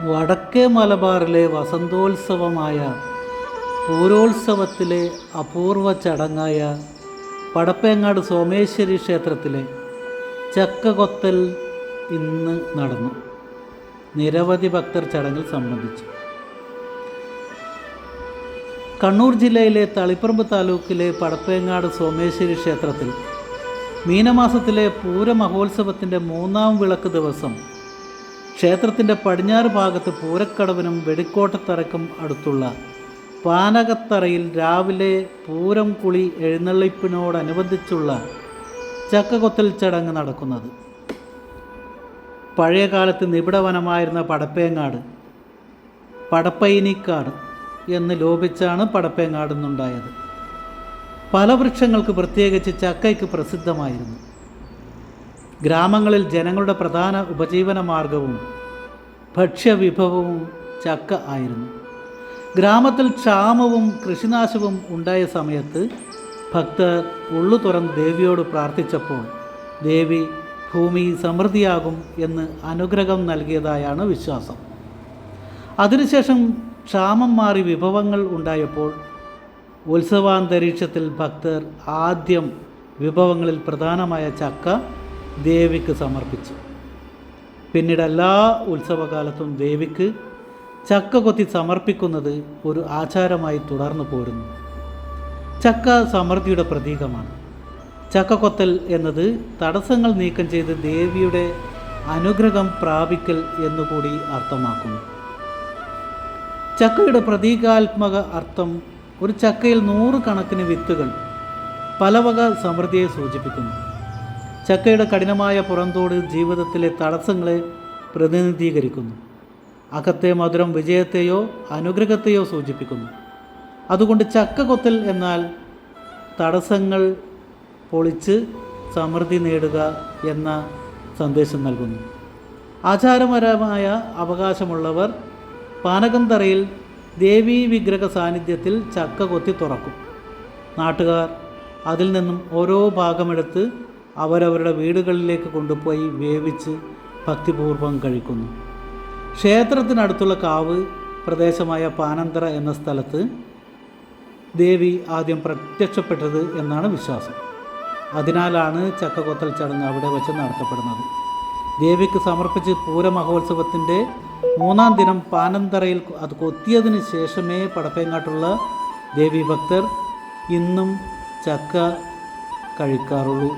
വടക്കേ മലബാറിലെ വസന്തോത്സവമായ പൂരോത്സവത്തിലെ അപൂർവ ചടങ്ങായ പടപ്പേങ്ങാട് സോമേശ്വരി ക്ഷേത്രത്തിലെ ചക്കകൊത്തൽ ഇന്ന് നടന്നു. നിരവധി ഭക്തർ ചടങ്ങിൽ സംബന്ധിച്ചു. കണ്ണൂർ ജില്ലയിലെ തളിപ്പറമ്പ് താലൂക്കിലെ പടപ്പേങ്ങാട് സോമേശ്വരി ക്ഷേത്രത്തിൽ മീനമാസത്തിലെ പൂരമഹോത്സവത്തിൻ്റെ 3-ാം വിളക്ക് ദിവസം ക്ഷേത്രത്തിൻ്റെ പടിഞ്ഞാറ് ഭാഗത്ത് പൂരക്കടവിനും വെടിക്കോട്ടത്തറയ്ക്കും അടുത്തുള്ള പാനകത്തറയിൽ രാവിലെ പൂരം കുളി എഴുന്നള്ളിപ്പിനോടനുബന്ധിച്ചുള്ള ചക്കകൊത്തൽ ചടങ്ങ് നടക്കുന്നത്. പഴയകാലത്ത് നിബിഡവനമായിരുന്ന പടപ്പേങ്ങാട് പടപ്പൈനിക്കാട് എന്ന് ലോപിച്ചാണ് പടപ്പേങ്ങാട് എന്നുണ്ടായത്. പല വൃക്ഷങ്ങൾക്ക്, പ്രത്യേകിച്ച് ചക്കയ്ക്ക് പ്രസിദ്ധമായിരുന്നു. ഗ്രാമങ്ങളിൽ ജനങ്ങളുടെ പ്രധാന ഉപജീവന മാർഗവും ഭക്ഷ്യവിഭവവും ചക്ക ആയിരുന്നു. ഗ്രാമത്തിൽ ക്ഷാമവും കൃഷിനാശവും ഉണ്ടായ സമയത്ത് ഭക്തർ ഉള്ളു തുറന്ന് ദേവിയോട് പ്രാർത്ഥിച്ചപ്പോൾ ദേവി ഭൂമി സമൃദ്ധിയാകും എന്ന് അനുഗ്രഹം നൽകിയതായാണ് വിശ്വാസം. അതിനുശേഷം ക്ഷാമം മാറി വിഭവങ്ങൾ ഉണ്ടായപ്പോൾ ഉത്സവാന്തരീക്ഷത്തിൽ ഭക്തർ ആദ്യം വിഭവങ്ങളിൽ പ്രധാനമായ ചക്ക ദേവിക്ക് സമർപ്പിച്ചു. പിന്നീട് എല്ലാ ഉത്സവകാലത്തും ദേവിക്ക് ചക്ക കൊത്തി സമർപ്പിക്കുന്നത് ഒരു ആചാരമായി തുടർന്നു പോരുന്നു. ചക്ക സമൃദ്ധിയുടെ പ്രതീകമാണ്. ചക്കക്കൊത്തൽ എന്നത് തടസ്സങ്ങൾ നീക്കം ചെയ്ത് ദേവിയുടെ അനുഗ്രഹം പ്രാപിക്കൽ എന്നുകൂടി അർത്ഥമാക്കുന്നു. ചക്കയുടെ പ്രതീകാത്മക അർത്ഥം ഒരു ചക്കയിൽ 100 കണക്കിന് വിത്തുകൾ പലവക സമൃദ്ധിയെ സൂചിപ്പിക്കുന്നു. ചക്കയുടെ കഠിനമായ പുറന്തോട് ജീവിതത്തിലെ തടസ്സങ്ങളെ പ്രതിനിധീകരിക്കുന്നു. അകത്തെ മധുരം വിജയത്തെയോ അനുഗ്രഹത്തെയോ സൂചിപ്പിക്കുന്നു. അതുകൊണ്ട് ചക്ക കൊത്തൽ എന്നാൽ തടസ്സങ്ങൾ പൊളിച്ച് സമൃദ്ധി നേടുക എന്ന സന്ദേശം നൽകുന്നു. ആചാരപരമായ അവകാശമുള്ളവർ പാനകന്തറയിൽ ദേവീ വിഗ്രഹ സാന്നിധ്യത്തിൽ ചക്ക കൊത്തി തുറക്കും. നാട്ടുകാർ അതിൽ നിന്നും ഓരോ ഭാഗമെടുത്ത് അവരവരുടെ വീടുകളിലേക്ക് കൊണ്ടുപോയി വേവിച്ച് ഭക്തിപൂർവ്വം കഴിക്കുന്നു. ക്ഷേത്രത്തിനടുത്തുള്ള കാവ് പ്രദേശമായ പാനന്തറ എന്ന സ്ഥലത്ത് ദേവി ആദ്യം പ്രത്യക്ഷപ്പെട്ടത് എന്നാണ് വിശ്വാസം. അതിനാലാണ് ചക്കകൊത്തൽ ചടങ്ങ് അവിടെ വെച്ച് നടത്തപ്പെടുന്നത്. ദേവിക്ക് സമർപ്പിച്ച് പൂരമഹോത്സവത്തിൻ്റെ 3-ാം ദിനം പാനന്തറയിൽ അത് കൊത്തിയതിന് ശേഷമേ പടപ്പേങ്ങാട്ടുള്ള ദേവീ ഭക്തർ ഇന്നും ചക്ക കഴിക്കാറുള്ളൂ